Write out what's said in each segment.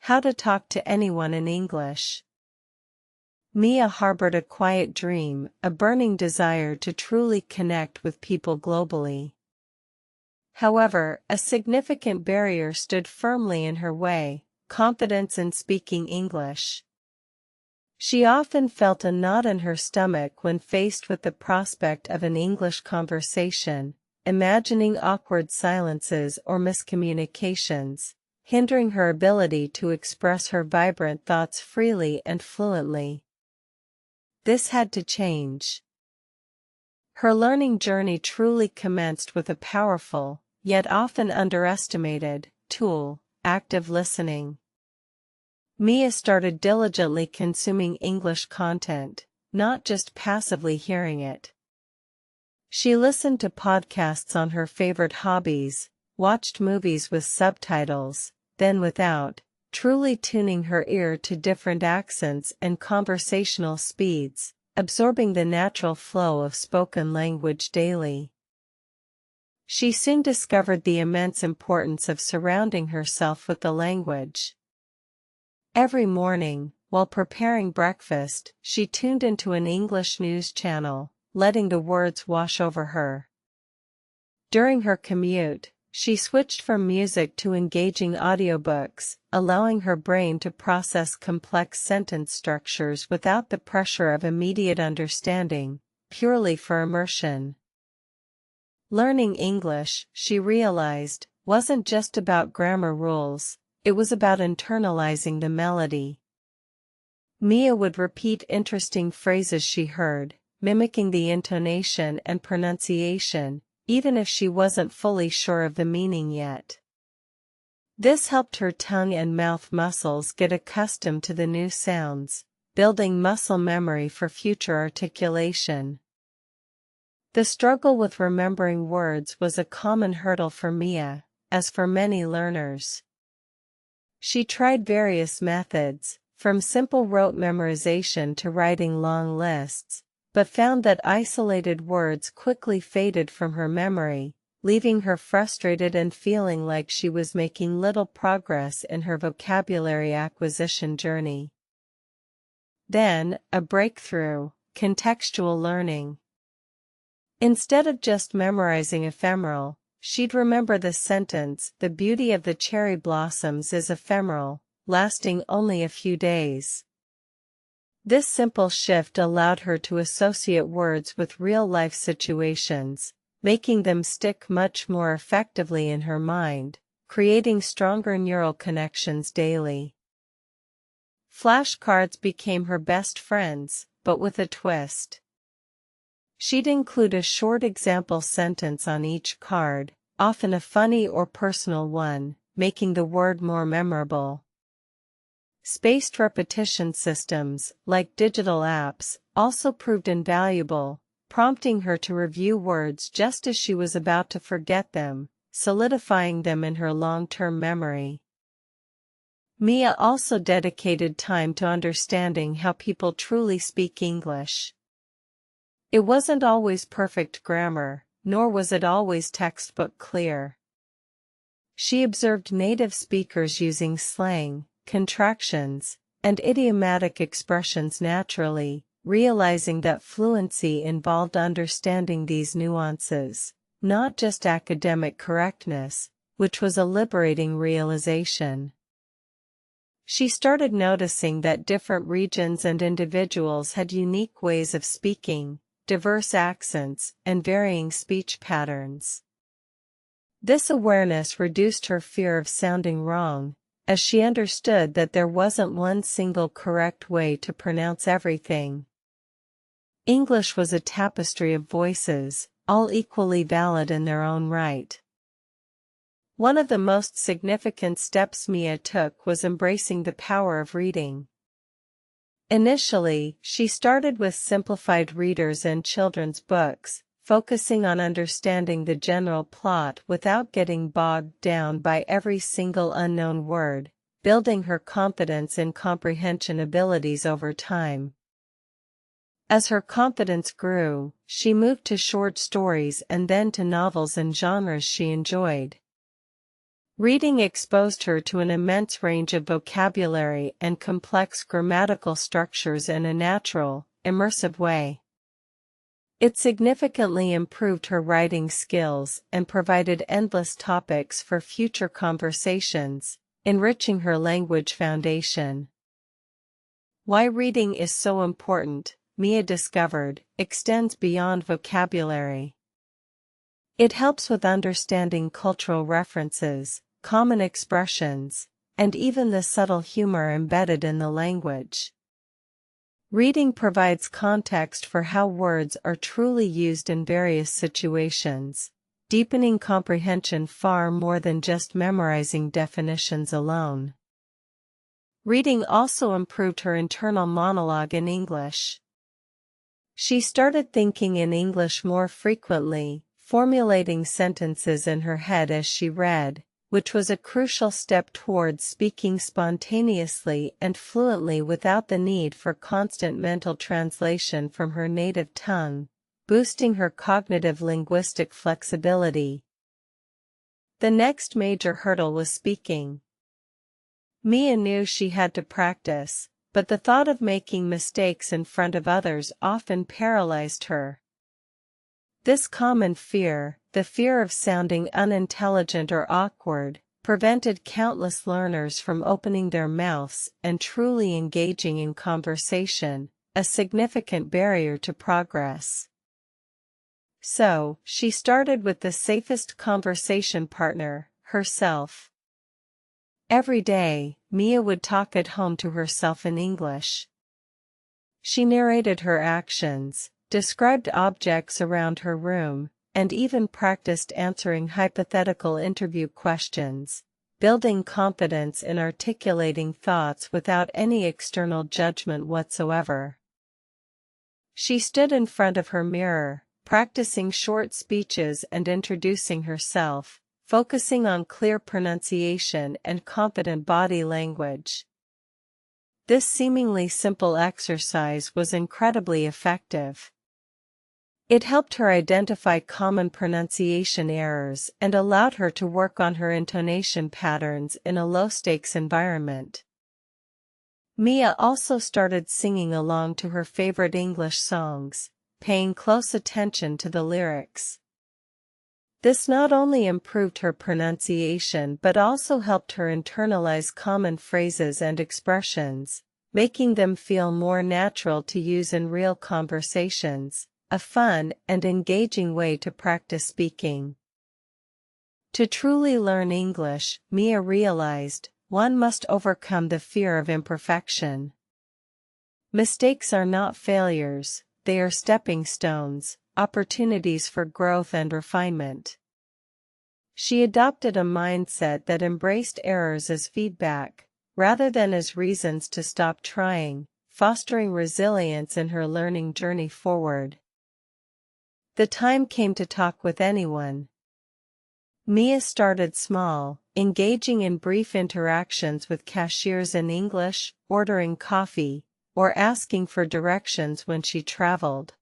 How to talk to anyone in English. Mia harbored a quiet dream, a burning desire to truly connect with people globally. However, a significant barrier stood firmly in her way: confidence in speaking English. She often felt a knot in her stomach when faced with the prospect of an English conversation, imagining awkward silences or miscommunications, hindering her ability to express her vibrant thoughts freely and fluently. This had to change. Her learning journey truly commenced with a powerful, yet often underestimated, tool: active listening. Mia started diligently consuming English content, not just passively hearing it. She listened to podcasts on her favorite hobbies, watched movies with subtitles, then without, truly tuning her ear to different accents and conversational speeds, absorbing the natural flow of spoken language daily. She soon discovered the immense importance of surrounding herself with the language. Every morning, while preparing breakfast, she tuned into an English news channel, letting the words wash over her. During her commute, she switched from music to engaging audiobooks, allowing her brain to process complex sentence structures without the pressure of immediate understanding, purely for immersion. Learning English, she realized, wasn't just about grammar rules, it was about internalizing the melody. Mia would repeat interesting phrases she heard, mimicking the intonation and pronunciation, even if she wasn't fully sure of the meaning yet. This helped her tongue and mouth muscles get accustomed to the new sounds, building muscle memory for future articulation. The struggle with remembering words was a common hurdle for Mia, as for many learners. She tried various methods, from simple rote memorization to writing long lists, but found that isolated words quickly faded from her memory, leaving her frustrated and feeling like she was making little progress in her vocabulary acquisition journey. Then, a breakthrough: contextual learning. Instead of just memorizing ephemeral, she'd remember the sentence, "The beauty of the cherry blossoms is ephemeral, lasting only a few days." This simple shift allowed her to associate words with real-life situations, making them stick much more effectively in her mind, creating stronger neural connections daily. Flashcards became her best friends, but with a twist. She'd include a short example sentence on each card, often a funny or personal one, making the word more memorable. Spaced repetition systems, like digital apps, also proved invaluable, prompting her to review words just as she was about to forget them, solidifying them in her long-term memory. Mia also dedicated time to understanding how people truly speak English. It wasn't always perfect grammar, nor was it always textbook clear. She observed native speakers using slang, contractions, and idiomatic expressions naturally, realizing that fluency involved understanding these nuances, not just academic correctness, which was a liberating realization. She started noticing that different regions and individuals had unique ways of speaking, diverse accents, and varying speech patterns. This awareness reduced her fear of sounding wrong, as she understood that there wasn't one single correct way to pronounce everything. English was a tapestry of voices, all equally valid in their own right. One of the most significant steps Mia took was embracing the power of reading. Initially, she started with simplified readers and children's books, focusing on understanding the general plot without getting bogged down by every single unknown word, building her confidence in comprehension abilities over time. As her confidence grew, she moved to short stories and then to novels and genres she enjoyed. Reading exposed her to an immense range of vocabulary and complex grammatical structures in a natural, immersive way. It significantly improved her writing skills and provided endless topics for future conversations, enriching her language foundation. Why reading is so important, Mia discovered, extends beyond vocabulary. It helps with understanding cultural references, common expressions, and even the subtle humor embedded in the language. Reading provides context for how words are truly used in various situations, deepening comprehension far more than just memorizing definitions alone. Reading also improved her internal monologue in English. She started thinking in English more frequently, formulating sentences in her head as she read, which was a crucial step towards speaking spontaneously and fluently without the need for constant mental translation from her native tongue, boosting her cognitive linguistic flexibility. The next major hurdle was speaking. Mia knew she had to practice, but the thought of making mistakes in front of others often paralyzed her. This common fear, the fear of sounding unintelligent or awkward, prevented countless learners from opening their mouths and truly engaging in conversation, a significant barrier to progress. So, she started with the safest conversation partner, herself. Every day, Mia would talk at home to herself in English. She narrated her actions, described objects around her room, and even practiced answering hypothetical interview questions, building confidence in articulating thoughts without any external judgment whatsoever. She stood in front of her mirror, practicing short speeches and introducing herself, focusing on clear pronunciation and confident body language. This seemingly simple exercise was incredibly effective. It helped her identify common pronunciation errors and allowed her to work on her intonation patterns in a low-stakes environment. Mia also started singing along to her favorite English songs, paying close attention to the lyrics. This not only improved her pronunciation but also helped her internalize common phrases and expressions, making them feel more natural to use in real conversations, a fun and engaging way to practice speaking. To truly learn English, Mia realized, one must overcome the fear of imperfection. Mistakes are not failures, they are stepping stones, opportunities for growth and refinement. She adopted a mindset that embraced errors as feedback, rather than as reasons to stop trying, fostering resilience in her learning journey forward. The time came to talk with anyone. Mia started small, engaging in brief interactions with cashiers in English, ordering coffee, or asking for directions when she traveled.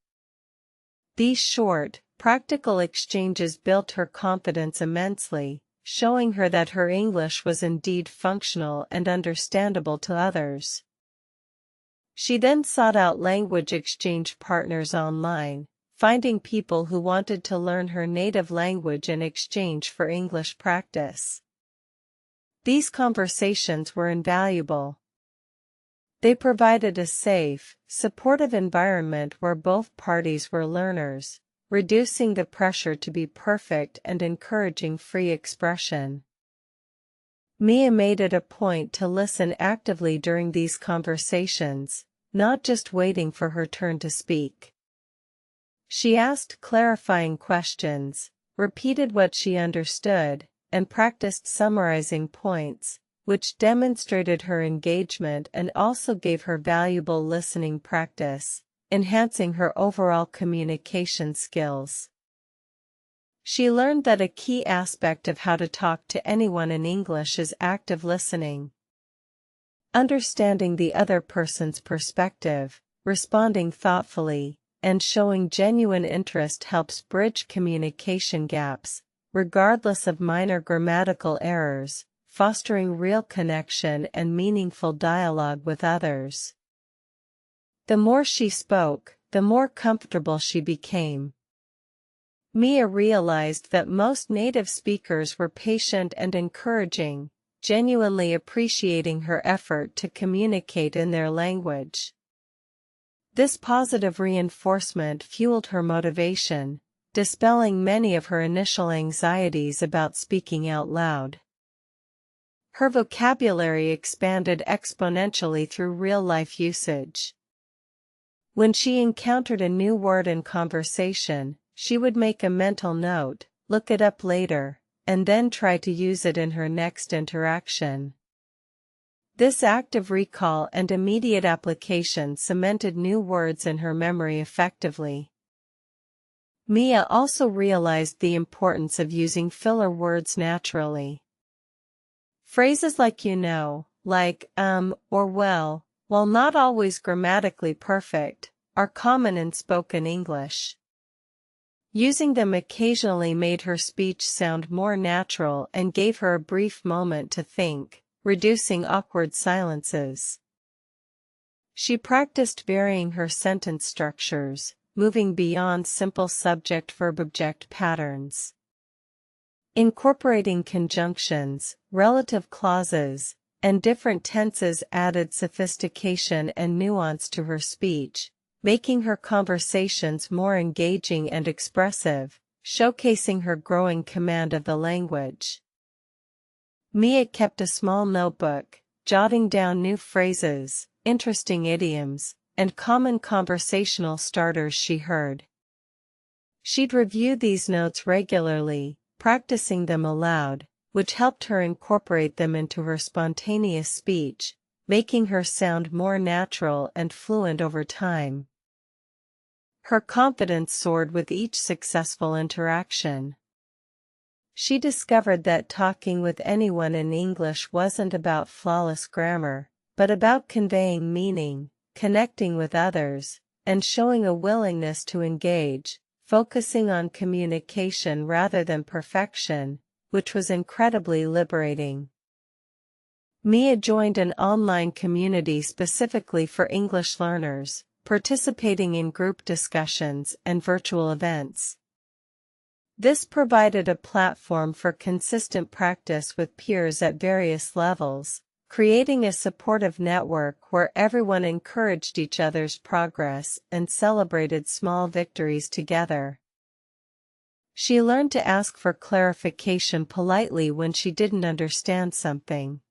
These short, practical exchanges built her confidence immensely, showing her that her English was indeed functional and understandable to others. She then sought out language exchange partners online, finding people who wanted to learn her native language in exchange for English practice. These conversations were invaluable. They provided a safe, supportive environment where both parties were learners, reducing the pressure to be perfect and encouraging free expression. Mia made it a point to listen actively during these conversations, not just waiting for her turn to speak. She asked clarifying questions, repeated what she understood, and practiced summarizing points, which demonstrated her engagement and also gave her valuable listening practice, enhancing her overall communication skills. She learned that a key aspect of how to talk to anyone in English is active listening. Understanding the other person's perspective, responding thoughtfully, and showing genuine interest helps bridge communication gaps, regardless of minor grammatical errors, fostering real connection and meaningful dialogue with others. The more she spoke, the more comfortable she became. Mia realized that most native speakers were patient and encouraging, genuinely appreciating her effort to communicate in their language. This positive reinforcement fueled her motivation, dispelling many of her initial anxieties about speaking out loud. Her vocabulary expanded exponentially through real-life usage. When she encountered a new word in conversation, she would make a mental note, look it up later, and then try to use it in her next interaction. This active recall and immediate application cemented new words in her memory effectively. Mia also realized the importance of using filler words naturally. Phrases like you know, like or well, while not always grammatically perfect, are common in spoken English. Using them occasionally made her speech sound more natural and gave her a brief moment to think, reducing awkward silences. She practiced varying her sentence structures, moving beyond simple subject-verb-object patterns. Incorporating conjunctions, relative clauses, and different tenses added sophistication and nuance to her speech, making her conversations more engaging and expressive, showcasing her growing command of the language. Mia kept a small notebook, jotting down new phrases, interesting idioms, and common conversational starters she heard. She'd review these notes regularly, practicing them aloud, which helped her incorporate them into her spontaneous speech, making her sound more natural and fluent over time. Her confidence soared with each successful interaction. She discovered that talking with anyone in English wasn't about flawless grammar, but about conveying meaning, connecting with others, and showing a willingness to engage, focusing on communication rather than perfection, which was incredibly liberating. Mia joined an online community specifically for English learners, participating in group discussions and virtual events. This provided a platform for consistent practice with peers at various levels, creating a supportive network where everyone encouraged each other's progress and celebrated small victories together. She learned to ask for clarification politely when she didn't understand something.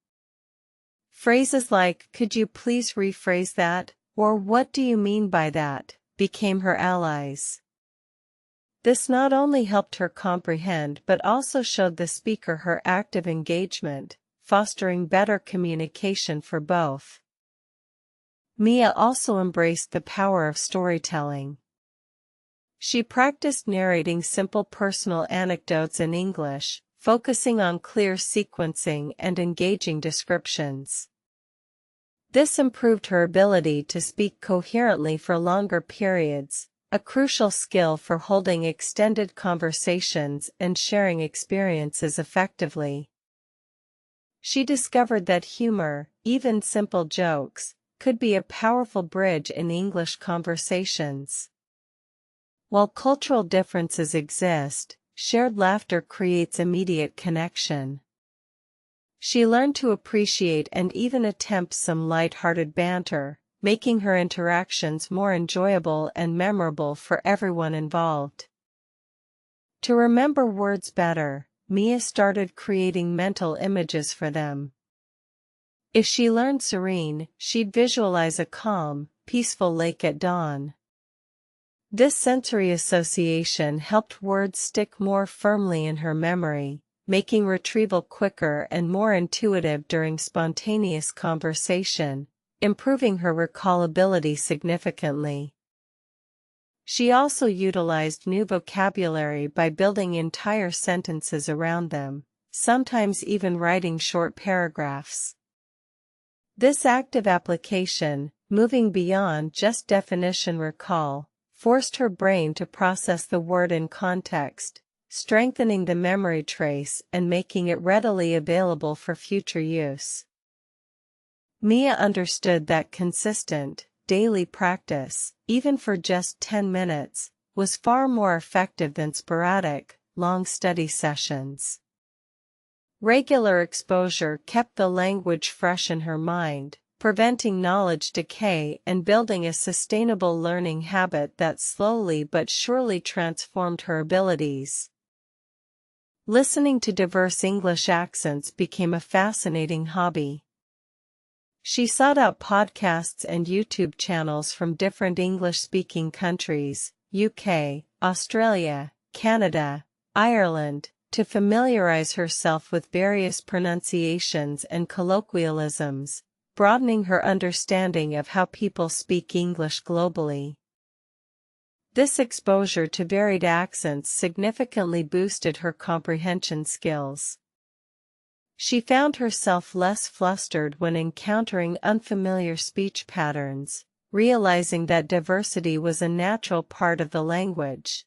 Phrases like, "Could you please rephrase that?" or "What do you mean by that?" became her allies. This not only helped her comprehend but also showed the speaker her active engagement, fostering better communication for both. Mia also embraced the power of storytelling. She practiced narrating simple personal anecdotes in English, focusing on clear sequencing and engaging descriptions. This improved her ability to speak coherently for longer periods, a crucial skill for holding extended conversations and sharing experiences effectively. She discovered that humor, even simple jokes, could be a powerful bridge in English conversations. While cultural differences exist, shared laughter creates immediate connection. She learned to appreciate and even attempt some light-hearted banter, making her interactions more enjoyable and memorable for everyone involved. To remember words better, Mia started creating mental images for them. If she learned serene, she'd visualize a calm, peaceful lake at dawn. This sensory association helped words stick more firmly in her memory, making retrieval quicker and more intuitive during spontaneous conversation, improving her recallability significantly. She also utilized new vocabulary by building entire sentences around them, sometimes even writing short paragraphs. This active application, moving beyond just definition recall, forced her brain to process the word in context, strengthening the memory trace and making it readily available for future use. Mia understood that consistent, daily practice, even for just 10 minutes, was far more effective than sporadic, long study sessions. Regular exposure kept the language fresh in her mind, preventing knowledge decay and building a sustainable learning habit that slowly but surely transformed her abilities. Listening to diverse English accents became a fascinating hobby. She sought out podcasts and YouTube channels from different English-speaking countries, UK, Australia, Canada, Ireland, to familiarize herself with various pronunciations and colloquialisms, broadening her understanding of how people speak English globally. This exposure to varied accents significantly boosted her comprehension skills. She found herself less flustered when encountering unfamiliar speech patterns, realizing that diversity was a natural part of the language.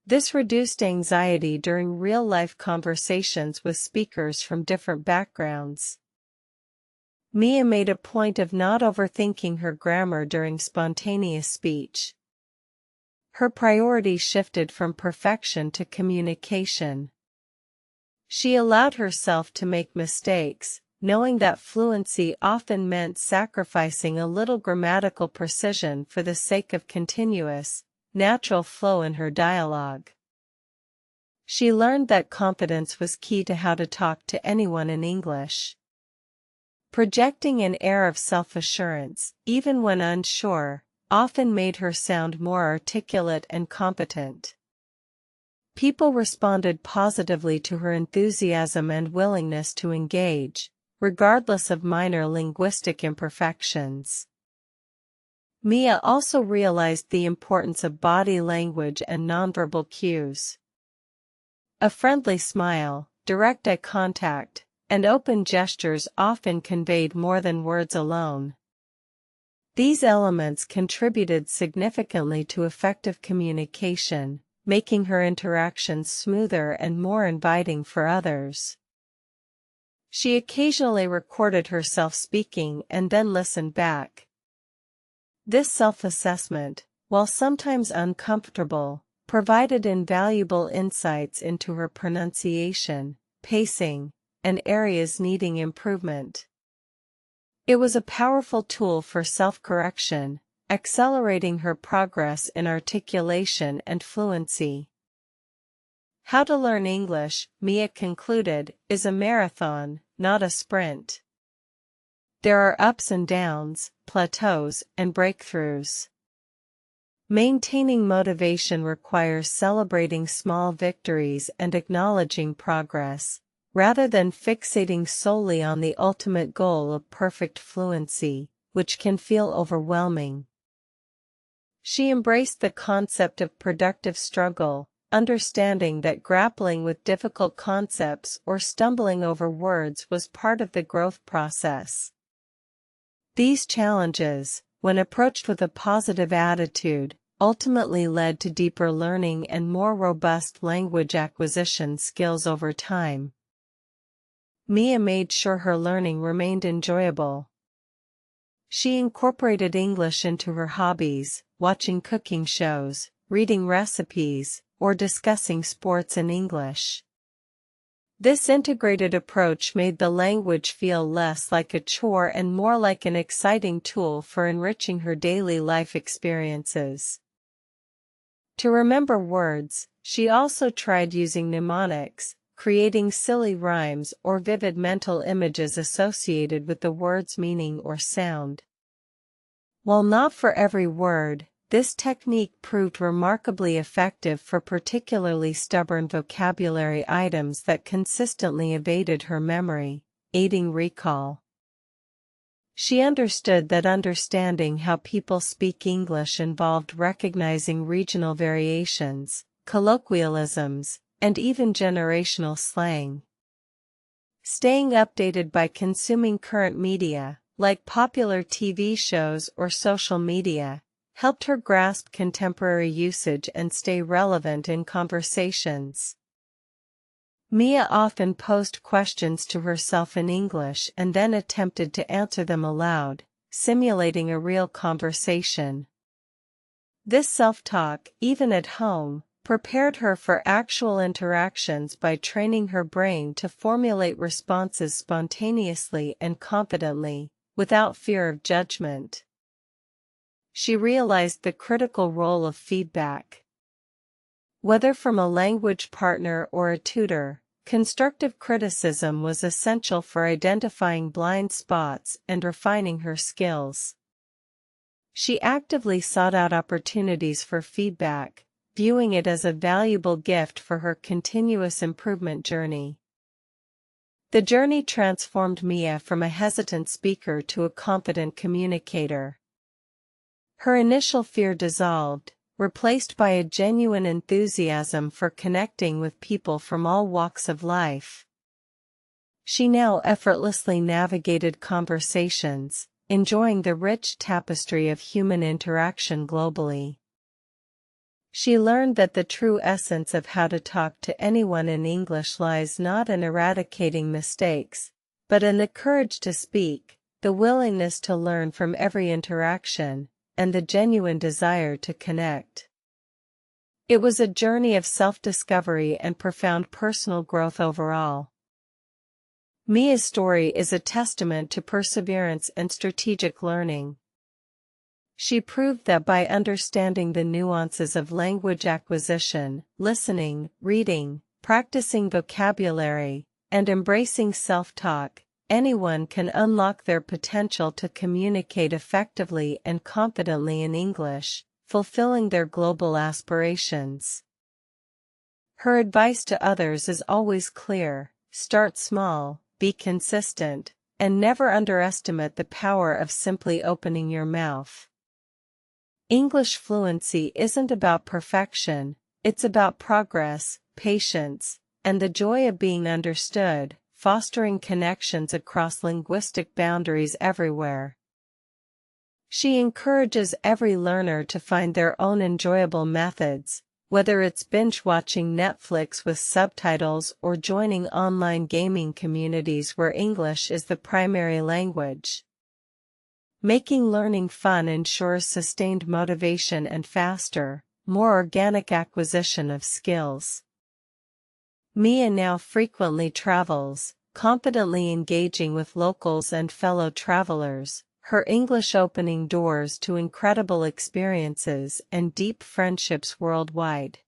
This reduced anxiety during real-life conversations with speakers from different backgrounds. Mia made a point of not overthinking her grammar during spontaneous speech. Her priority shifted from perfection to communication. She allowed herself to make mistakes, knowing that fluency often meant sacrificing a little grammatical precision for the sake of continuous, natural flow in her dialogue. She learned that confidence was key to how to talk to anyone in English. Projecting an air of self-assurance, even when unsure, often made her sound more articulate and competent. People responded positively to her enthusiasm and willingness to engage, regardless of minor linguistic imperfections. Mia also realized the importance of body language and nonverbal cues. A friendly smile, direct eye contact, and open gestures often conveyed more than words alone. These elements contributed significantly to effective communication, making her interactions smoother and more inviting for others. She occasionally recorded herself speaking and then listened back. This self-assessment, while sometimes uncomfortable, provided invaluable insights into her pronunciation, pacing, and areas needing improvement. It was a powerful tool for self-correction, accelerating her progress in articulation and fluency. How to learn English, Mia concluded, is a marathon, not a sprint. There are ups and downs, plateaus, and breakthroughs. Maintaining motivation requires celebrating small victories and acknowledging progress, rather than fixating solely on the ultimate goal of perfect fluency, which can feel overwhelming. She embraced the concept of productive struggle, understanding that grappling with difficult concepts or stumbling over words was part of the growth process. These challenges, when approached with a positive attitude, ultimately led to deeper learning and more robust language acquisition skills over time. Mia made sure her learning remained enjoyable. She incorporated English into her hobbies, watching cooking shows, reading recipes, or discussing sports in English. This integrated approach made the language feel less like a chore and more like an exciting tool for enriching her daily life experiences. To remember words, she also tried using mnemonics, creating silly rhymes or vivid mental images associated with the word's meaning or sound. While not for every word, this technique proved remarkably effective for particularly stubborn vocabulary items that consistently evaded her memory, aiding recall. She understood that understanding how people speak English involved recognizing regional variations, colloquialisms, and even generational slang. Staying updated by consuming current media, like popular TV shows or social media, helped her grasp contemporary usage and stay relevant in conversations. Mia often posed questions to herself in English and then attempted to answer them aloud, simulating a real conversation. This self-talk, even at home, prepared her for actual interactions by training her brain to formulate responses spontaneously and confidently, without fear of judgment. She realized the critical role of feedback. Whether from a language partner or a tutor, constructive criticism was essential for identifying blind spots and refining her skills. She actively sought out opportunities for feedback, viewing it as a valuable gift for her continuous improvement journey. The journey transformed Mia from a hesitant speaker to a confident communicator. Her initial fear dissolved, replaced by a genuine enthusiasm for connecting with people from all walks of life. She now effortlessly navigated conversations, enjoying the rich tapestry of human interaction globally. She learned that the true essence of how to talk to anyone in English lies not in eradicating mistakes, but in the courage to speak, the willingness to learn from every interaction, and the genuine desire to connect. It was a journey of self-discovery and profound personal growth overall. Mia's story is a testament to perseverance and strategic learning. She proved that by understanding the nuances of language acquisition, listening, reading, practicing vocabulary, and embracing self-talk, anyone can unlock their potential to communicate effectively and confidently in English, fulfilling their global aspirations. Her advice to others is always clear: start small, be consistent, and never underestimate the power of simply opening your mouth. English fluency isn't about perfection, it's about progress, patience, and the joy of being understood, fostering connections across linguistic boundaries everywhere. She encourages every learner to find their own enjoyable methods, whether it's binge-watching Netflix with subtitles or joining online gaming communities where English is the primary language. Making learning fun ensures sustained motivation and faster, more organic acquisition of skills. Mia now frequently travels, confidently engaging with locals and fellow travelers, her English opening doors to incredible experiences and deep friendships worldwide.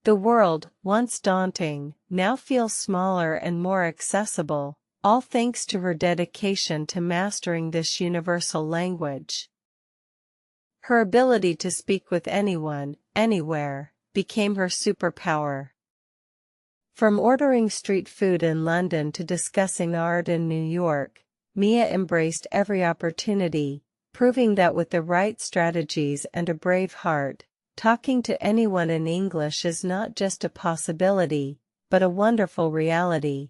The world, once daunting, now feels smaller and more accessible, all thanks to her dedication to mastering this universal language. Her ability to speak with anyone, anywhere, became her superpower. From ordering street food in London to discussing art in New York, Mia embraced every opportunity, proving that with the right strategies and a brave heart, talking to anyone in English is not just a possibility, but a wonderful reality.